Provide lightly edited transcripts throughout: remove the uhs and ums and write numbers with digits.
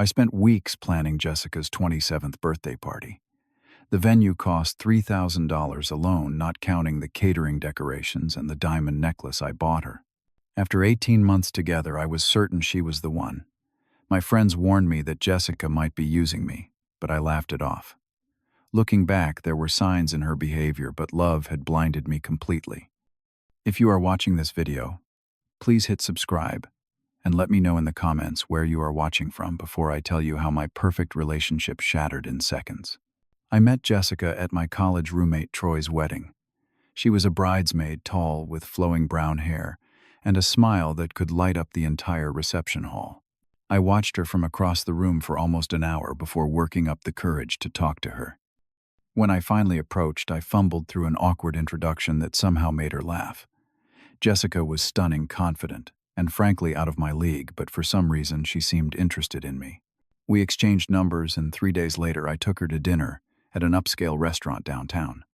I spent weeks planning Jessica's 27th birthday party. The venue cost $3,000 alone, not counting the catering decorations and the diamond necklace I bought her. After 18 months together, I was certain she was the one. My friends warned me that Jessica might be using me, but I laughed it off. Looking back, there were signs in her behavior, but love had blinded me completely. If you are watching this video, please hit subscribe and let me know in the comments where you are watching from before I tell you how my perfect relationship shattered in seconds. I met Jessica at my college roommate Troy's wedding. She was a bridesmaid, tall, with flowing brown hair, and a smile that could light up the entire reception hall. I watched her from across the room for almost an hour before working up the courage to talk to her. When I finally approached, I fumbled through an awkward introduction that somehow made her laugh. Jessica was stunning, confident, and frankly out of my league, but for some reason she seemed interested in me. We exchanged numbers, and 3 days later I took her to dinner at an upscale restaurant downtown.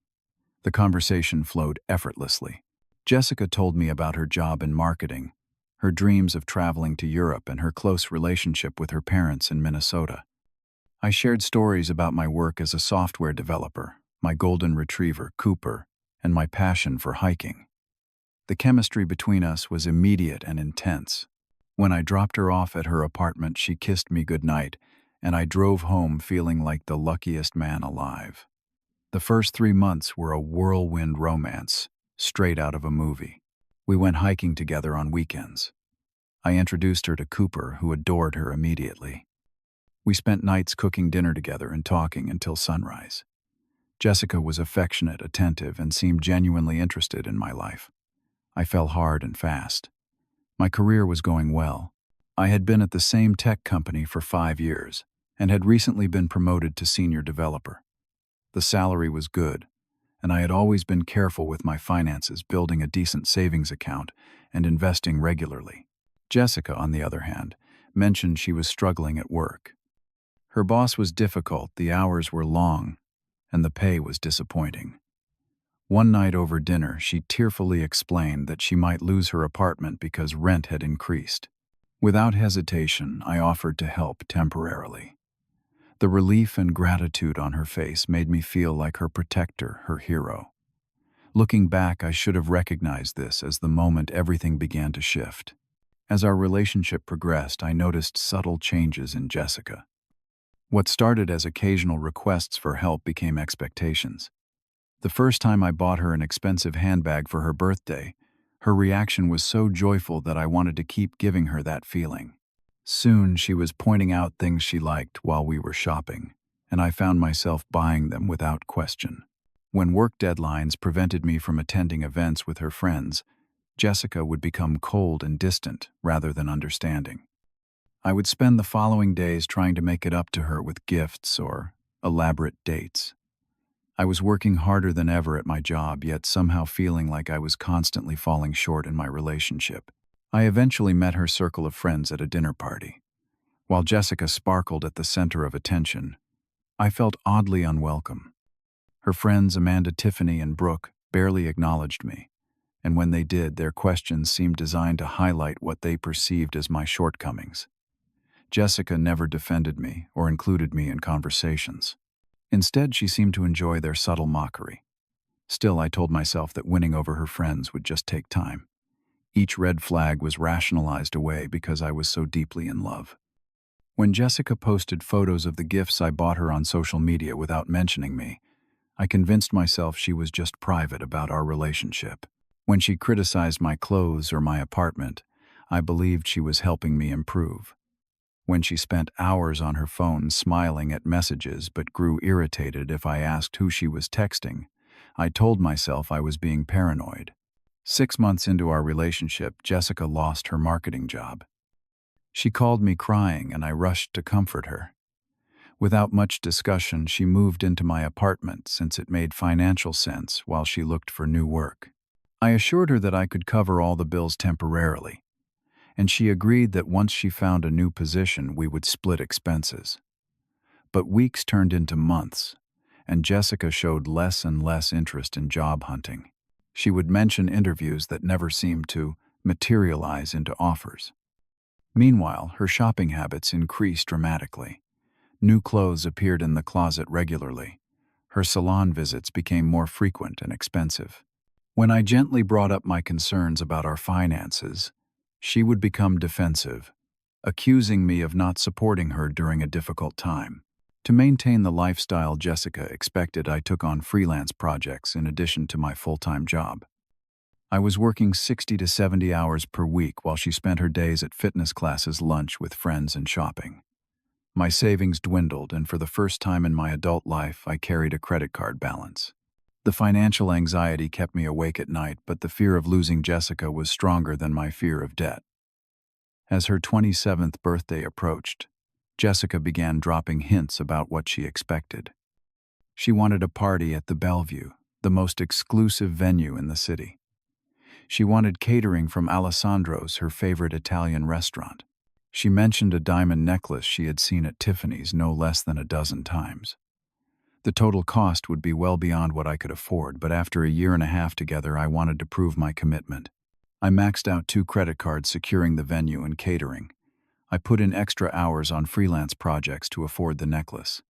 The conversation flowed effortlessly. Jessica told me about her job in marketing, her dreams of traveling to Europe, and her close relationship with her parents in Minnesota. I shared stories about my work as a software developer, my golden retriever, Cooper, and my passion for hiking. The chemistry between us was immediate and intense. When I dropped her off at her apartment, she kissed me goodnight, and I drove home feeling like the luckiest man alive. The first 3 months were a whirlwind romance, straight out of a movie. We went hiking together on weekends. I introduced her to Cooper, who adored her immediately. We spent nights cooking dinner together and talking until sunrise. Jessica was affectionate, attentive, and seemed genuinely interested in my life. I fell hard and fast. My career was going well. I had been at the same tech company for 5 years and had recently been promoted to senior developer. The salary was good, and I had always been careful with my finances, building a decent savings account and investing regularly. Jessica, on the other hand, mentioned she was struggling at work. Her boss was difficult, the hours were long, and the pay was disappointing. One night over dinner, she tearfully explained that she might lose her apartment because rent had increased. Without hesitation, I offered to help temporarily. The relief and gratitude on her face made me feel like her protector, her hero. Looking back, I should have recognized this as the moment everything began to shift. As our relationship progressed, I noticed subtle changes in Jessica. What started as occasional requests for help became expectations. The first time I bought her an expensive handbag for her birthday, her reaction was so joyful that I wanted to keep giving her that feeling. Soon, she was pointing out things she liked while we were shopping, and I found myself buying them without question. When work deadlines prevented me from attending events with her friends, Jessica would become cold and distant rather than understanding. I would spend the following days trying to make it up to her with gifts or elaborate dates. I was working harder than ever at my job, yet somehow feeling like I was constantly falling short in my relationship. I eventually met her circle of friends at a dinner party. While Jessica sparkled at the center of attention, I felt oddly unwelcome. Her friends Amanda, Tiffany, and Brooke barely acknowledged me, and when they did, their questions seemed designed to highlight what they perceived as my shortcomings. Jessica never defended me or included me in conversations. Instead, she seemed to enjoy their subtle mockery. Still, I told myself that winning over her friends would just take time. Each red flag was rationalized away because I was so deeply in love. When Jessica posted photos of the gifts I bought her on social media without mentioning me, I convinced myself she was just private about our relationship. When she criticized my clothes or my apartment, I believed she was helping me improve. When she spent hours on her phone smiling at messages but grew irritated if I asked who she was texting, I told myself I was being paranoid. 6 months into our relationship, Jessica lost her marketing job. She called me crying, and I rushed to comfort her. Without much discussion, she moved into my apartment since it made financial sense while she looked for new work. I assured her that I could cover all the bills temporarily, and she agreed that once she found a new position, we would split expenses. But weeks turned into months, and Jessica showed less and less interest in job hunting. She would mention interviews that never seemed to materialize into offers. Meanwhile, her shopping habits increased dramatically. New clothes appeared in the closet regularly. Her salon visits became more frequent and expensive. When I gently brought up my concerns about our finances, she would become defensive, accusing me of not supporting her during a difficult time. To maintain the lifestyle Jessica expected, I took on freelance projects in addition to my full-time job. I was working 60 to 70 hours per week while she spent her days at fitness classes, lunch with friends, and shopping. My savings dwindled, and for the first time in my adult life, I carried a credit card balance. The financial anxiety kept me awake at night, but the fear of losing Jessica was stronger than my fear of debt. As her 27th birthday approached, Jessica began dropping hints about what she expected. She wanted a party at the Bellevue, the most exclusive venue in the city. She wanted catering from Alessandro's, her favorite Italian restaurant. She mentioned a diamond necklace she had seen at Tiffany's no less than a dozen times. The total cost would be well beyond what I could afford, but after a year and a half together, I wanted to prove my commitment. I maxed out 2 credit cards securing the venue and catering. I put in extra hours on freelance projects to afford the necklace.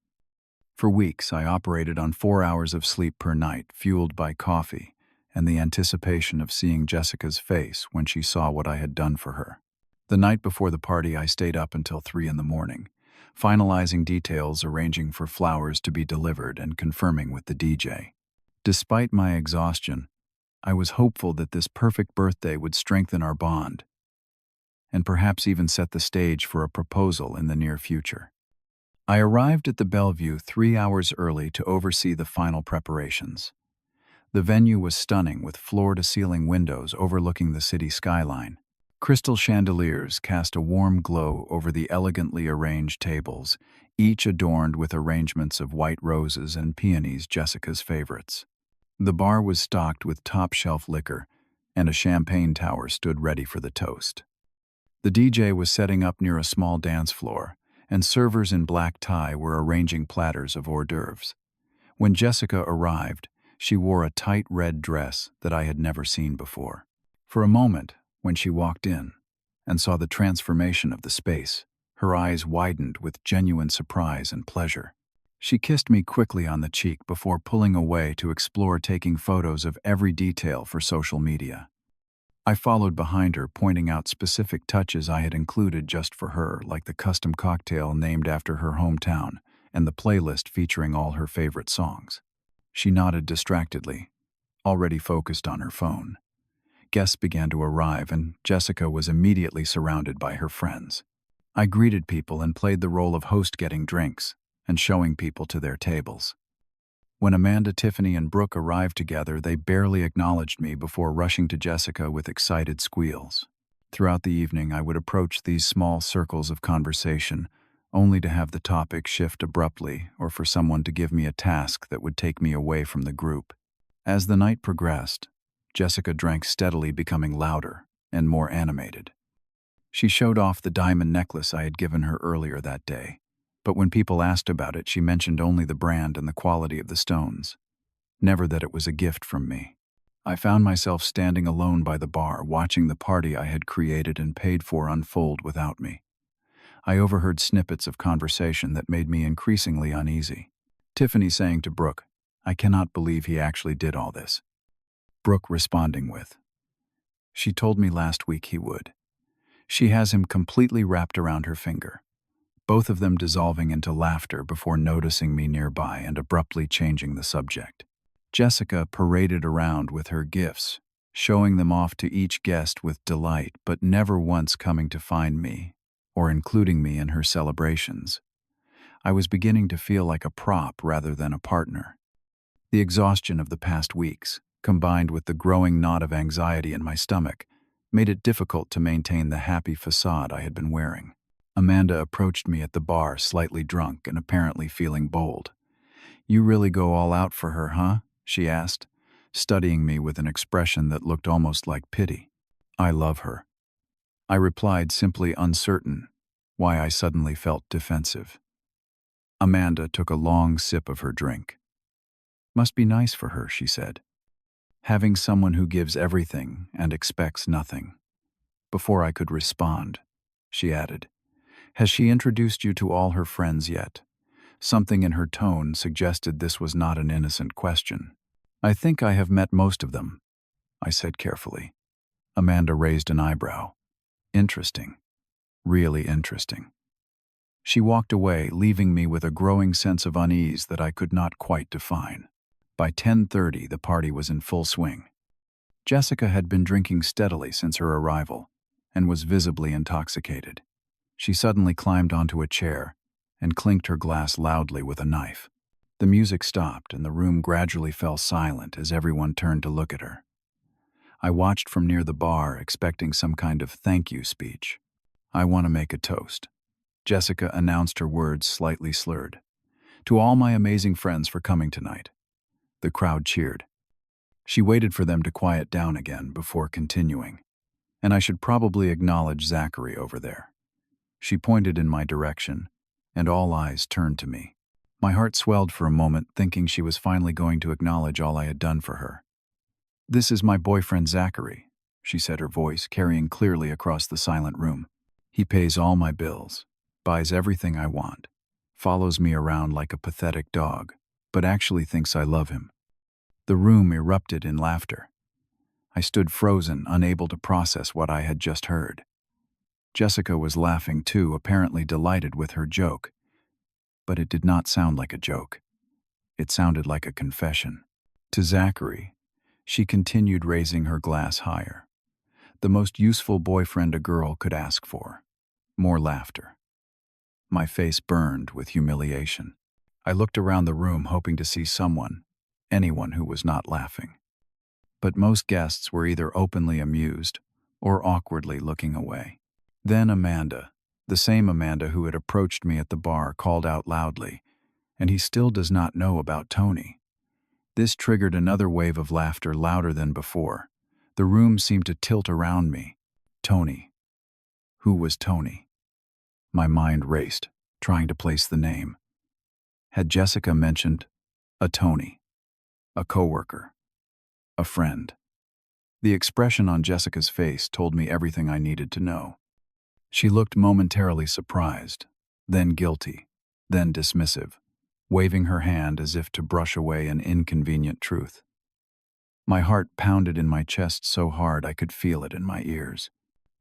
For weeks, I operated on 4 hours of sleep per night, fueled by coffee and the anticipation of seeing Jessica's face when she saw what I had done for her. The night before the party, I stayed up until 3 in the morning, finalizing details, arranging for flowers to be delivered, and confirming with the DJ. Despite my exhaustion, I was hopeful that this perfect birthday would strengthen our bond and perhaps even set the stage for a proposal in the near future. I arrived at the Bellevue 3 hours early to oversee the final preparations. The venue was stunning, with floor-to-ceiling windows overlooking the city skyline. Crystal chandeliers cast a warm glow over the elegantly arranged tables, each adorned with arrangements of white roses and peonies, Jessica's favorites. The bar was stocked with top-shelf liquor, and a champagne tower stood ready for the toast. The DJ was setting up near a small dance floor, and servers in black tie were arranging platters of hors d'oeuvres. When Jessica arrived, she wore a tight red dress that I had never seen before. For a moment, when she walked in and saw the transformation of the space, her eyes widened with genuine surprise and pleasure. She kissed me quickly on the cheek before pulling away to explore taking photos of every detail for social media. I followed behind her, pointing out specific touches I had included just for her, like the custom cocktail named after her hometown and the playlist featuring all her favorite songs. She nodded distractedly, already focused on her phone. Guests began to arrive, and Jessica was immediately surrounded by her friends. I greeted people and played the role of host, getting drinks and showing people to their tables. When Amanda, Tiffany, and Brooke arrived together, they barely acknowledged me before rushing to Jessica with excited squeals. Throughout the evening, I would approach these small circles of conversation, only to have the topic shift abruptly or for someone to give me a task that would take me away from the group. As the night progressed, Jessica drank steadily, becoming louder and more animated. She showed off the diamond necklace I had given her earlier that day, but when people asked about it, she mentioned only the brand and the quality of the stones, never that it was a gift from me. I found myself standing alone by the bar, watching the party I had created and paid for unfold without me. I overheard snippets of conversation that made me increasingly uneasy. Tiffany saying to Brooke, "I cannot believe he actually did all this." Brooke responding with, "She told me last week he would. She has him completely wrapped around her finger." Both of them dissolving into laughter before noticing me nearby and abruptly changing the subject. Jessica paraded around with her gifts, showing them off to each guest with delight, but never once coming to find me or including me in her celebrations. I was beginning to feel like a prop rather than a partner. The exhaustion of the past weeks, combined with the growing knot of anxiety in my stomach, made it difficult to maintain the happy facade I had been wearing. Amanda approached me at the bar, slightly drunk and apparently feeling bold. "You really go all out for her, huh?" she asked, studying me with an expression that looked almost like pity. "I love her," I replied, simply uncertain why I suddenly felt defensive. Amanda took a long sip of her drink. "Must be nice for her," she said, "having someone who gives everything and expects nothing." Before I could respond, she added. Has she introduced you to all her friends yet? Something in her tone suggested this was not an innocent question. I think I have met most of them, I said carefully. Amanda raised an eyebrow. Interesting. Really interesting. She walked away, leaving me with a growing sense of unease that I could not quite define. By 10:30, the party was in full swing. Jessica had been drinking steadily since her arrival and was visibly intoxicated. She suddenly climbed onto a chair and clinked her glass loudly with a knife. The music stopped and the room gradually fell silent as everyone turned to look at her. I watched from near the bar, expecting some kind of thank you speech. I want to make a toast. Jessica announced her words slightly slurred. To all my amazing friends for coming tonight. The crowd cheered. She waited for them to quiet down again before continuing. And I should probably acknowledge Zachary over there. She pointed in my direction, and all eyes turned to me. My heart swelled for a moment, thinking she was finally going to acknowledge all I had done for her. This is my boyfriend Zachary, she said, her voice carrying clearly across the silent room. He pays all my bills, buys everything I want, follows me around like a pathetic dog, but actually thinks I love him. The room erupted in laughter. I stood frozen, unable to process what I had just heard. Jessica was laughing too, apparently delighted with her joke. But it did not sound like a joke. It sounded like a confession. To Zachary, she continued, raising her glass higher. The most useful boyfriend a girl could ask for. More laughter. My face burned with humiliation. I looked around the room hoping to see someone, anyone who was not laughing. But most guests were either openly amused or awkwardly looking away. Then Amanda, the same Amanda who had approached me at the bar, called out loudly, "And he still does not know about Tony." This triggered another wave of laughter louder than before. The room seemed to tilt around me. Tony. Who was Tony? My mind raced, trying to place the name. Had Jessica mentioned a Tony, a coworker, a friend? The expression on Jessica's face told me everything I needed to know. She looked momentarily surprised, then guilty, then dismissive, waving her hand as if to brush away an inconvenient truth. My heart pounded in my chest so hard I could feel it in my ears.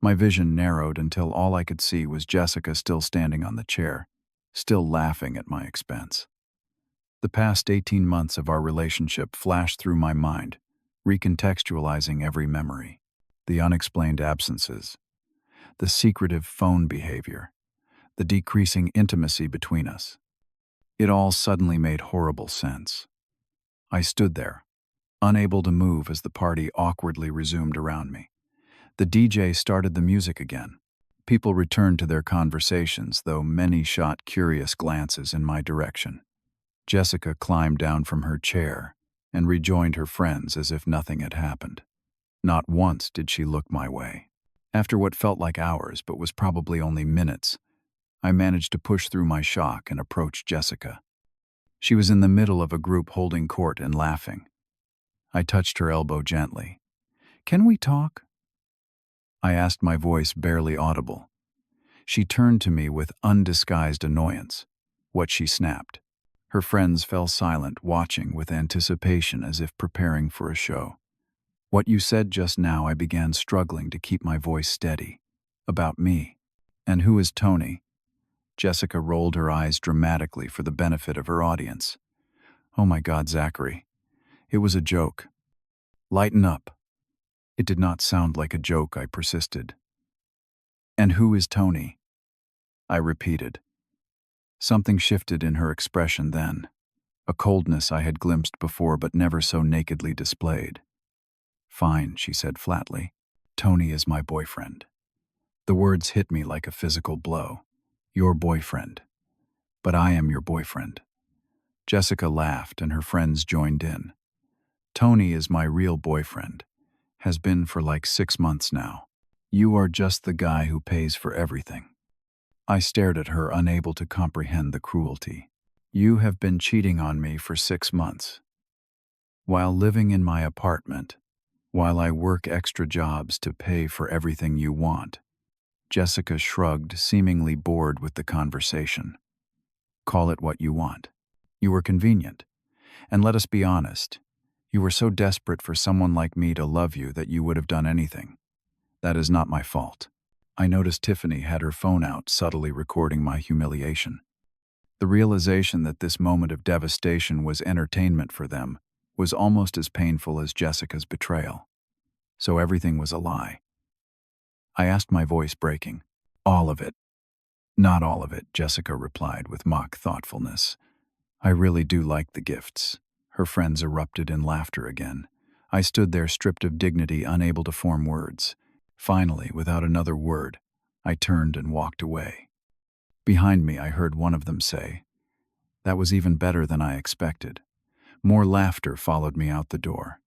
My vision narrowed until all I could see was Jessica still standing on the chair, still laughing at my expense. The past 18 months of our relationship flashed through my mind, recontextualizing every memory. The unexplained absences, the secretive phone behavior, the decreasing intimacy between us. It all suddenly made horrible sense. I stood there, unable to move as the party awkwardly resumed around me. The DJ started the music again. People returned to their conversations, though many shot curious glances in my direction. Jessica climbed down from her chair and rejoined her friends as if nothing had happened. Not once did she look my way. After what felt like hours but was probably only minutes, I managed to push through my shock and approach Jessica. She was in the middle of a group holding court and laughing. I touched her elbow gently. "Can we talk?" I asked, my voice barely audible. She turned to me with undisguised annoyance. What she snapped. Her friends fell silent, watching with anticipation as if preparing for a show. "What you said just now," I began, struggling to keep my voice steady. "About me. And who is Tony?" Jessica rolled her eyes dramatically for the benefit of her audience. "Oh my God, Zachary. It was a joke. Lighten up." It did not sound like a joke, I persisted. "And who is Tony?" I repeated. Something shifted in her expression then, a coldness I had glimpsed before but never so nakedly displayed. "Fine," she said flatly. "Tony is my boyfriend." The words hit me like a physical blow. Your boyfriend. But I am your boyfriend. Jessica laughed and her friends joined in. "Tony is my real boyfriend. Has been for like 6 months now. You are just the guy who pays for everything." I stared at her, unable to comprehend the cruelty. "You have been cheating on me for 6 months. While living in my apartment, while I work extra jobs to pay for everything you want. Jessica shrugged, seemingly bored with the conversation. Call it what you want. You were convenient. And let us be honest, you were so desperate for someone like me to love you that you would have done anything. That is not my fault. I noticed Tiffany had her phone out, subtly recording my humiliation. The realization that this moment of devastation was entertainment for them was almost as painful as Jessica's betrayal. So everything was a lie. I asked, my voice breaking. All of it. Not all of it, Jessica replied with mock thoughtfulness. I really do like the gifts. Her friends erupted in laughter again. I stood there stripped of dignity, unable to form words. Finally, without another word, I turned and walked away. Behind me, I heard one of them say, "That was even better than I expected." More laughter followed me out the door.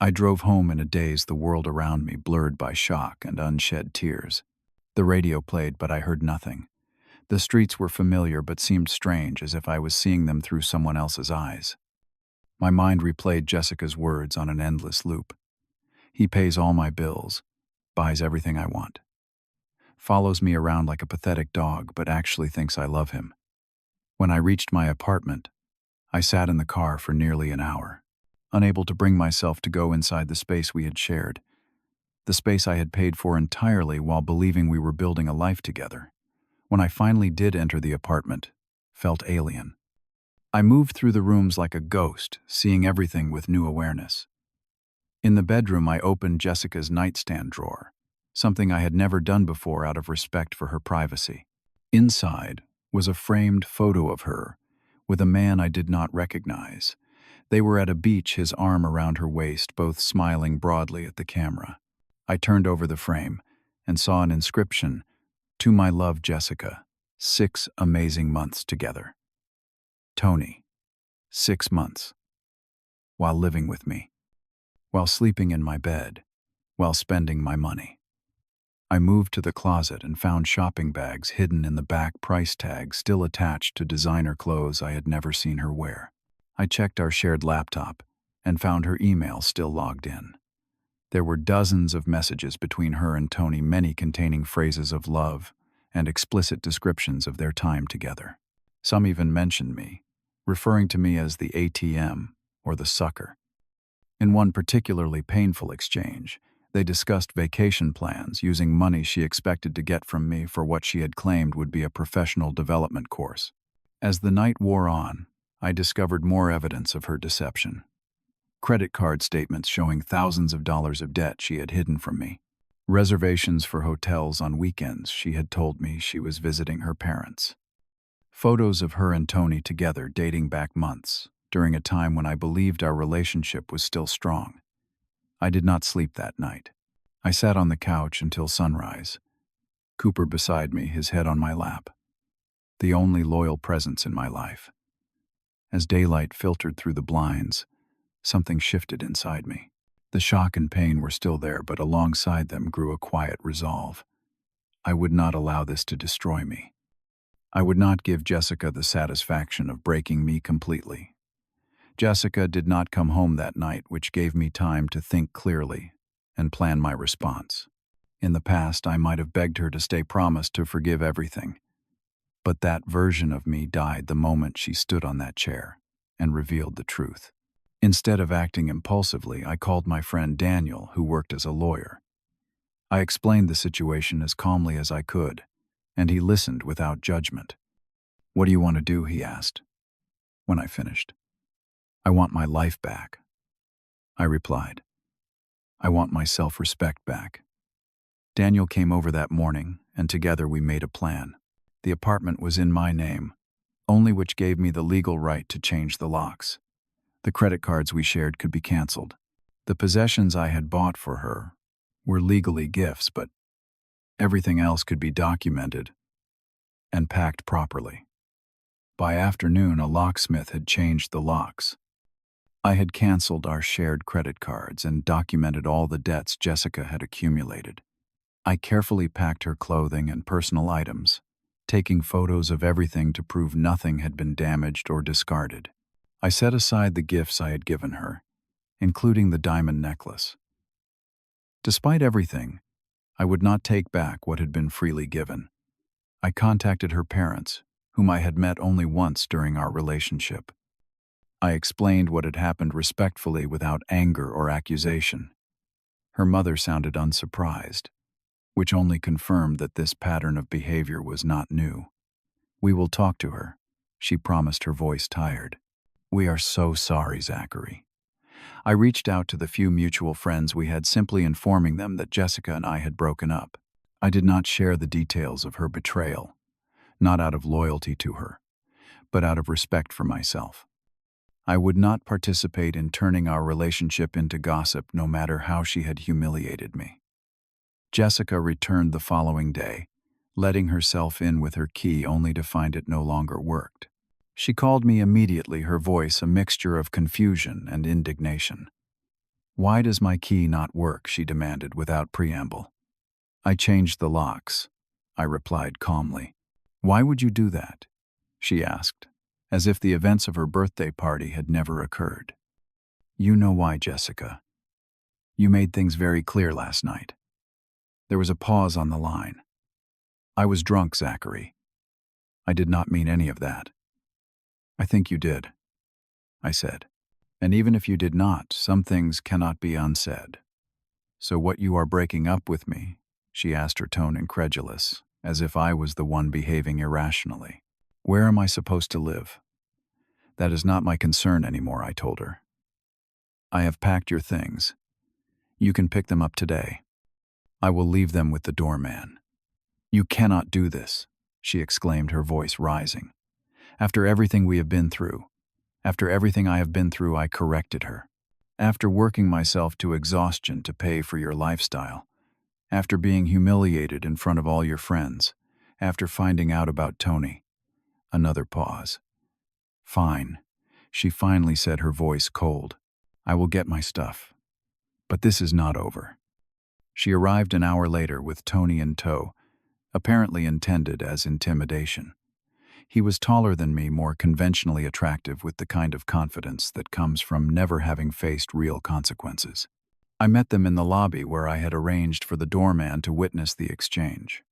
I drove home in a daze, the world around me blurred by shock and unshed tears. The radio played, but I heard nothing. The streets were familiar but seemed strange, as if I was seeing them through someone else's eyes. My mind replayed Jessica's words on an endless loop. He pays all my bills, buys everything I want, follows me around like a pathetic dog, but actually thinks I love him. When I reached my apartment, I sat in the car for nearly an hour, unable to bring myself to go inside the space we had shared, the space I had paid for entirely while believing we were building a life together. When I finally did enter the apartment, felt alien. I moved through the rooms like a ghost, seeing everything with new awareness. In the bedroom, I opened Jessica's nightstand drawer, something I had never done before out of respect for her privacy. Inside was a framed photo of her with a man I did not recognize. They were at a beach, his arm around her waist, both smiling broadly at the camera. I turned over the frame and saw an inscription, "To my love, Jessica, 6 amazing months together. Tony, 6 months. While living with me. While sleeping in my bed. While spending my money." I moved to the closet and found shopping bags hidden in the back, price tags still attached to designer clothes I had never seen her wear. I checked our shared laptop and found her email still logged in. There were dozens of messages between her and Tony, many containing phrases of love and explicit descriptions of their time together. Some even mentioned me, referring to me as the ATM or the sucker. In one particularly painful exchange, they discussed vacation plans using money she expected to get from me for what she had claimed would be a professional development course. As the night wore on, I discovered more evidence of her deception. Credit card statements showing thousands of dollars of debt she had hidden from me. Reservations for hotels on weekends she had told me she was visiting her parents. Photos of her and Tony together dating back months, during a time when I believed our relationship was still strong. I did not sleep that night. I sat on the couch until sunrise, Cooper beside me, his head on my lap, the only loyal presence in my life. As daylight filtered through the blinds, something shifted inside me. The shock and pain were still there, but alongside them grew a quiet resolve. I would not allow this to destroy me. I would not give Jessica the satisfaction of breaking me completely. Jessica did not come home that night, which gave me time to think clearly and plan my response. In the past, I might have begged her to stay, promised to forgive everything. But that version of me died the moment she stood on that chair and revealed the truth. Instead of acting impulsively, I called my friend Daniel, who worked as a lawyer. I explained the situation as calmly as I could, and he listened without judgment. "What do you want to do?" he asked. When I finished, "I want my life back," I replied. "I want my self-respect back." Daniel came over that morning, and together we made a plan. The apartment was in my name, only which gave me the legal right to change the locks. The credit cards we shared could be canceled. The possessions I had bought for her were legally gifts, but everything else could be documented and packed properly. By afternoon, a locksmith had changed the locks. I had canceled our shared credit cards and documented all the debts Jessica had accumulated. I carefully packed her clothing and personal items, taking photos of everything to prove nothing had been damaged or discarded. I set aside the gifts I had given her, including the diamond necklace. Despite everything, I would not take back what had been freely given. I contacted her parents, whom I had met only once during our relationship. I explained what had happened respectfully without anger or accusation. Her mother sounded unsurprised, which only confirmed that this pattern of behavior was not new. "We will talk to her," she promised, her voice tired. "We are so sorry, Zachary." I reached out to the few mutual friends we had, simply informing them that Jessica and I had broken up. I did not share the details of her betrayal, not out of loyalty to her, but out of respect for myself. I would not participate in turning our relationship into gossip, no matter how she had humiliated me. Jessica returned the following day, letting herself in with her key only to find it no longer worked. She called me immediately, her voice a mixture of confusion and indignation. "Why does my key not work?" she demanded without preamble. "I changed the locks," I replied calmly. "Why would you do that?" she asked, as if the events of her birthday party had never occurred. "You know why, Jessica. You made things very clear last night." There was a pause on the line. "I was drunk, Zachary. I did not mean any of that." "I think you did," I said. "And even if you did not, some things cannot be unsaid." "So what, you are breaking up with me?" she asked, her tone incredulous, as if I was the one behaving irrationally. "Where am I supposed to live?" "That is not my concern anymore," I told her. "I have packed your things. You can pick them up today. I will leave them with the doorman." "You cannot do this," she exclaimed, her voice rising. "After everything we have been through, after everything I have been through," I corrected her. "After working myself to exhaustion to pay for your lifestyle, after being humiliated in front of all your friends, after finding out about Tony." Another pause. "Fine," she finally said, her voice cold. "I will get my stuff. But this is not over." She arrived an hour later with Tony in tow, apparently intended as intimidation. He was taller than me, more conventionally attractive, with the kind of confidence that comes from never having faced real consequences. I met them in the lobby, where I had arranged for the doorman to witness the exchange.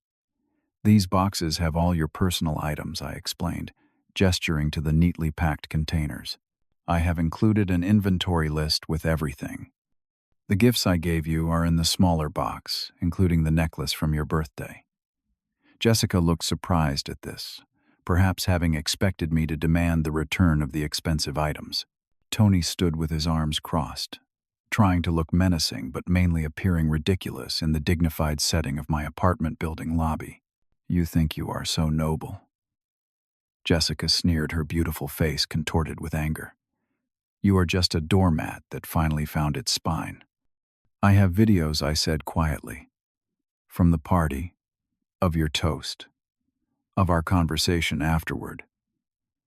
"These boxes have all your personal items," I explained, gesturing to the neatly packed containers. "I have included an inventory list with everything. The gifts I gave you are in the smaller box, including the necklace from your birthday." Jessica looked surprised at this, perhaps having expected me to demand the return of the expensive items. Tony stood with his arms crossed, trying to look menacing but mainly appearing ridiculous in the dignified setting of my apartment building lobby. "You think you are so noble." Jessica sneered, her beautiful face contorted with anger. "You are just a doormat that finally found its spine." "I have videos," I said quietly. "From the party, of your toast, of our conversation afterward.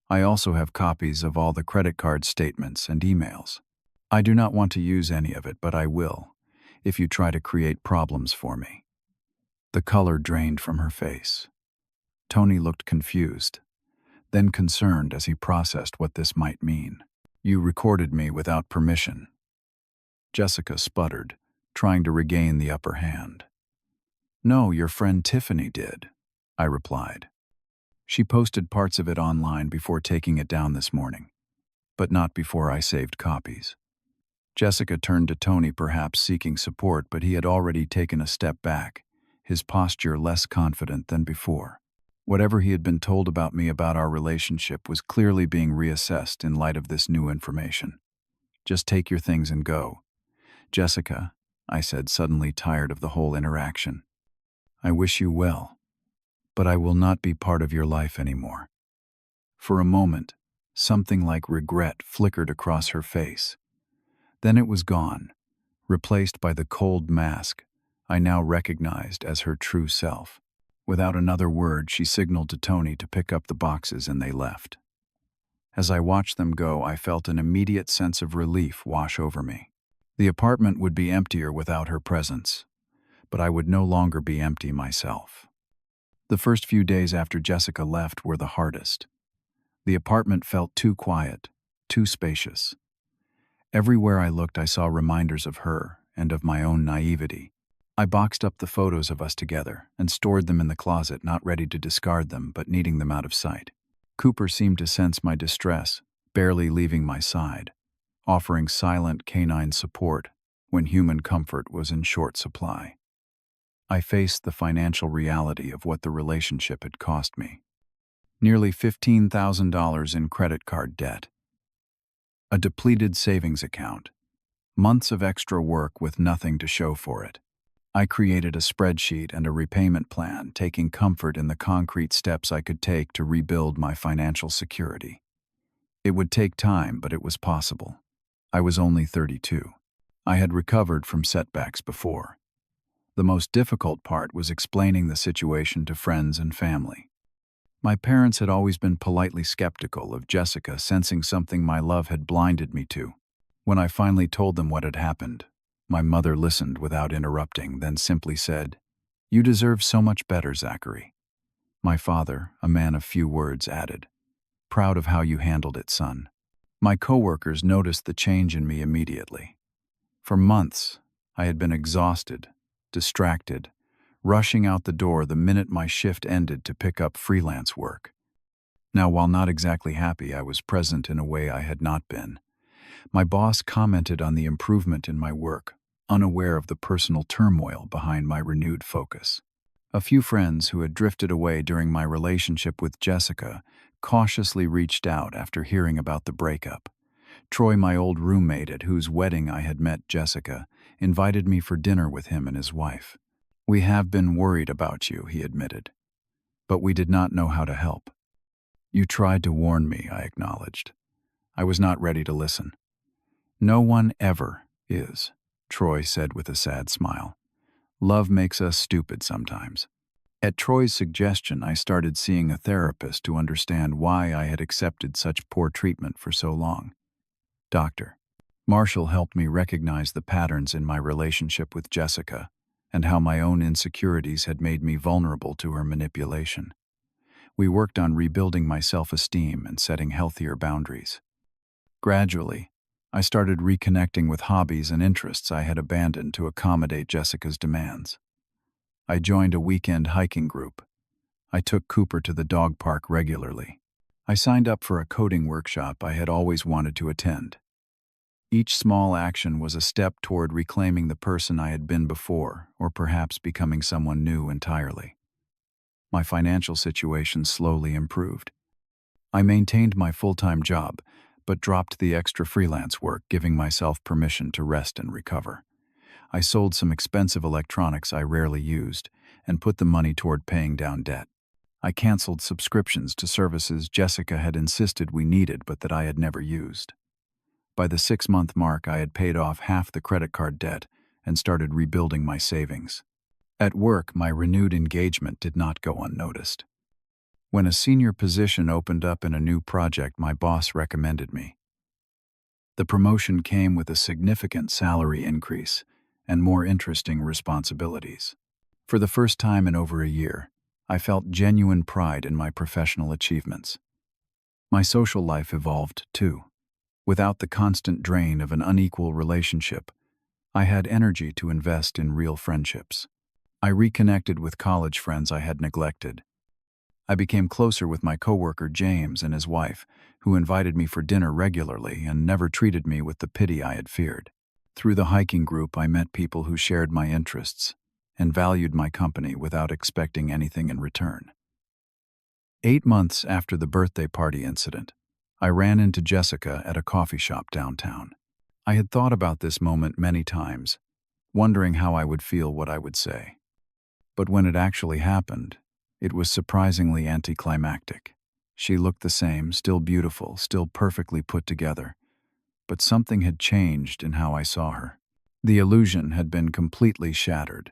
I also have copies of all the credit card statements and emails. I do not want to use any of it, but I will, if you try to create problems for me." The color drained from her face. Tony looked confused, then concerned as he processed what this might mean. "You recorded me without permission." Jessica sputtered, trying to regain the upper hand. "No, your friend Tiffany did," I replied. "She posted parts of it online before taking it down this morning, but not before I saved copies." Jessica turned to Tony, perhaps seeking support, but he had already taken a step back, his posture less confident than before. Whatever he had been told about me, about our relationship, was clearly being reassessed in light of this new information. "Just take your things and go." "Jessica," I said, suddenly tired of the whole interaction. "I wish you well, but I will not be part of your life anymore." For a moment, something like regret flickered across her face. Then it was gone, replaced by the cold mask I now recognized as her true self. Without another word, she signaled to Tony to pick up the boxes, and they left. As I watched them go, I felt an immediate sense of relief wash over me. The apartment would be emptier without her presence, but I would no longer be empty myself. The first few days after Jessica left were the hardest. The apartment felt too quiet, too spacious. Everywhere I looked, I saw reminders of her and of my own naivety. I boxed up the photos of us together and stored them in the closet, not ready to discard them, but needing them out of sight. Cooper seemed to sense my distress, barely leaving my side, offering silent canine support when human comfort was in short supply. I faced the financial reality of what the relationship had cost me. Nearly $15,000 in credit card debt, a depleted savings account, months of extra work with nothing to show for it. I created a spreadsheet and a repayment plan, taking comfort in the concrete steps I could take to rebuild my financial security. It would take time, but it was possible. I was only 32. I had recovered from setbacks before. The most difficult part was explaining the situation to friends and family. My parents had always been politely skeptical of Jessica, sensing something my love had blinded me to. When I finally told them what had happened, my mother listened without interrupting, then simply said, "You deserve so much better, Zachary." My father, a man of few words, added, "Proud of how you handled it, son." My coworkers noticed the change in me immediately. For months, I had been exhausted, distracted, rushing out the door the minute my shift ended to pick up freelance work. Now, while not exactly happy, I was present in a way I had not been. My boss commented on the improvement in my work, unaware of the personal turmoil behind my renewed focus. A few friends who had drifted away during my relationship with Jessica cautiously reached out after hearing about the breakup. Troy, my old roommate at whose wedding I had met Jessica, invited me for dinner with him and his wife. "We have been worried about you," he admitted, "but we did not know how to help." "You tried to warn me," I acknowledged. I was not ready to listen. "No one ever is," Troy said with a sad smile. "Love makes us stupid sometimes." At Troy's suggestion, I started seeing a therapist to understand why I had accepted such poor treatment for so long. Dr. Marshall helped me recognize the patterns in my relationship with Jessica and how my own insecurities had made me vulnerable to her manipulation. We worked on rebuilding my self-esteem and setting healthier boundaries. Gradually, I started reconnecting with hobbies and interests I had abandoned to accommodate Jessica's demands. I joined a weekend hiking group. I took Cooper to the dog park regularly. I signed up for a coding workshop I had always wanted to attend. Each small action was a step toward reclaiming the person I had been before, or perhaps becoming someone new entirely. My financial situation slowly improved. I maintained my full-time job, but dropped the extra freelance work, giving myself permission to rest and recover. I sold some expensive electronics I rarely used and put the money toward paying down debt. I canceled subscriptions to services Jessica had insisted we needed but that I had never used. By the 6-month mark, I had paid off half the credit card debt and started rebuilding my savings. At work, my renewed engagement did not go unnoticed. When a senior position opened up in a new project, my boss recommended me. The promotion came with a significant salary increase and more interesting responsibilities. For the first time in over a year, I felt genuine pride in my professional achievements. My social life evolved, too. Without the constant drain of an unequal relationship, I had energy to invest in real friendships. I reconnected with college friends I had neglected. I became closer with my coworker James and his wife, who invited me for dinner regularly and never treated me with the pity I had feared. Through the hiking group, I met people who shared my interests and valued my company without expecting anything in return. 8 months after the birthday party incident, I ran into Jessica at a coffee shop downtown. I had thought about this moment many times, wondering how I would feel, what I would say. But when it actually happened, it was surprisingly anticlimactic. She looked the same, still beautiful, still perfectly put together. But something had changed in how I saw her. The illusion had been completely shattered,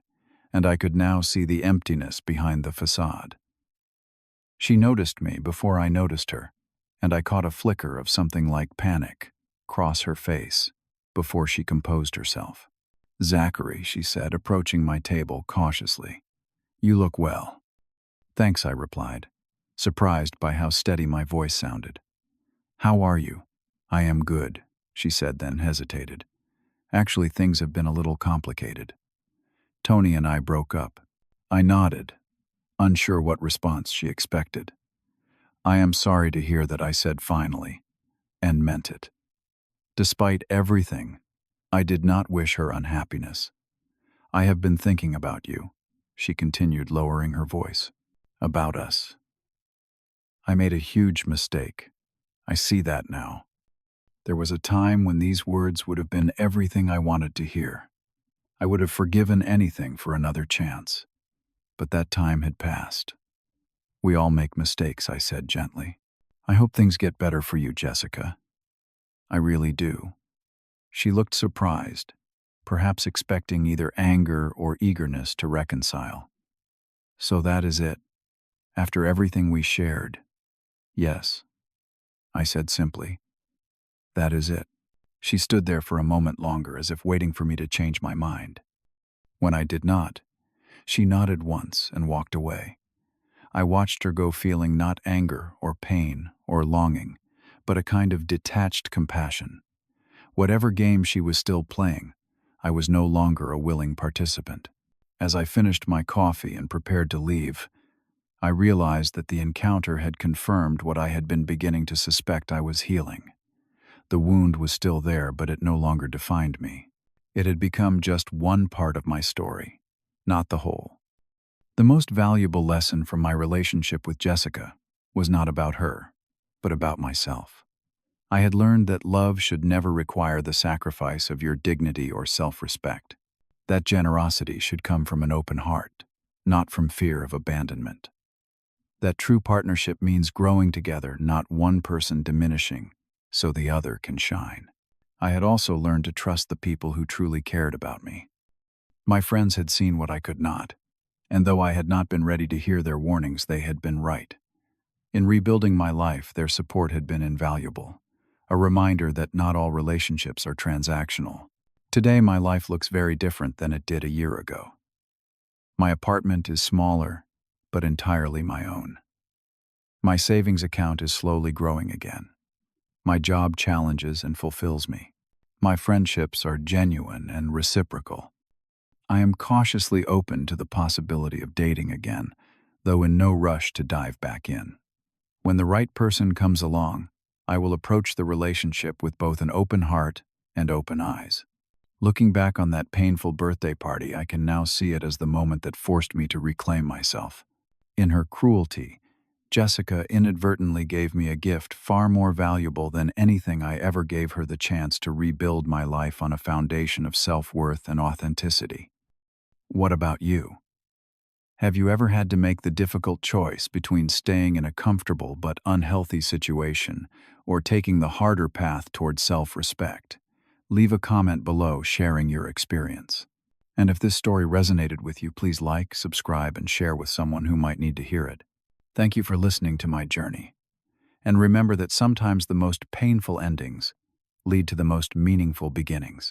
and I could now see the emptiness behind the facade. She noticed me before I noticed her, and I caught a flicker of something like panic cross her face before she composed herself. "Zachary," she said, approaching my table cautiously. "You look well." "Thanks," I replied, surprised by how steady my voice sounded. "How are you?" "I am good," she said, then hesitated. "Actually, things have been a little complicated." Tony and I broke up. I nodded, unsure what response she expected. I am sorry to hear that, I said finally, and meant it. Despite everything, I did not wish her unhappiness. I have been thinking about you, she continued, lowering her voice. About us. I made a huge mistake. I see that now. There was a time when these words would have been everything I wanted to hear. I would have forgiven anything for another chance. But that time had passed. We all make mistakes, I said gently. I hope things get better for you, Jessica. I really do. She looked surprised, perhaps expecting either anger or eagerness to reconcile. So that is it. After everything we shared. Yes, I said simply. That is it. She stood there for a moment longer, as if waiting for me to change my mind. When I did not, she nodded once and walked away. I watched her go, feeling not anger or pain or longing, but a kind of detached compassion. Whatever game she was still playing, I was no longer a willing participant. As I finished my coffee and prepared to leave, I realized that the encounter had confirmed what I had been beginning to suspect I was healing. The wound was still there, but it no longer defined me. It had become just one part of my story, not the whole. The most valuable lesson from my relationship with Jessica was not about her, but about myself. I had learned that love should never require the sacrifice of your dignity or self-respect. That generosity should come from an open heart, not from fear of abandonment. That true partnership means growing together, not one person diminishing, so the other can shine. I had also learned to trust the people who truly cared about me. My friends had seen what I could not, and though I had not been ready to hear their warnings, they had been right. In rebuilding my life, their support had been invaluable, a reminder that not all relationships are transactional. Today, my life looks very different than it did a year ago. My apartment is smaller, but entirely my own. My savings account is slowly growing again. My job challenges and fulfills me. My friendships are genuine and reciprocal. I am cautiously open to the possibility of dating again, though in no rush to dive back in. When the right person comes along, I will approach the relationship with both an open heart and open eyes. Looking back on that painful birthday party, I can now see it as the moment that forced me to reclaim myself. In her cruelty, Jessica inadvertently gave me a gift far more valuable than anything I ever gave her: the chance to rebuild my life on a foundation of self-worth and authenticity. What about you? Have you ever had to make the difficult choice between staying in a comfortable but unhealthy situation or taking the harder path toward self-respect? Leave a comment below sharing your experience. And if this story resonated with you, please like, subscribe, and share with someone who might need to hear it. Thank you for listening to my journey. And remember that sometimes the most painful endings lead to the most meaningful beginnings.